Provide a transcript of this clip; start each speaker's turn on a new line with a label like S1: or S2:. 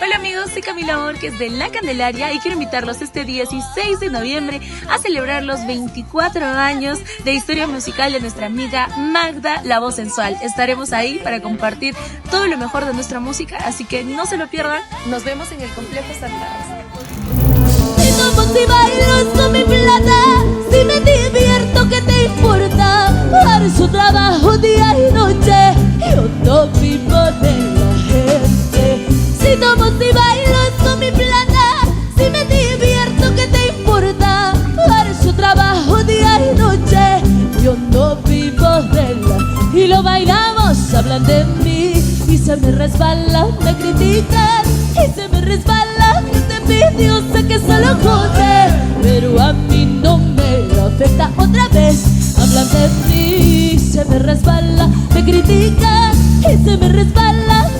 S1: Hola amigos, soy Camila Borges de La Candelaria y quiero invitarlos este 16 de noviembre a celebrar los 24 años de historia musical de nuestra amiga Magda, la voz sensual. Estaremos ahí para compartir todo lo mejor de nuestra música, así que no se lo pierdan. Nos vemos en el Complejo Santa Rosa.
S2: Si tomo, si bailo con mi plata, si me divierto, ¿qué te importa? Dar su trabajo día y noche, yo no vivo de la gente. Si tomo, si bailo con mi plata, si me divierto, ¿qué te importa? Dar su trabajo día y noche, yo no vivo de la... Y lo bailamos, hablan de mí y se me resbala, me critican y se me resbala, que te envidio, sé que solo jode, pero a mí no me afecta otra vez. Hablan de mí, se me resbala, me critican y se me resbala.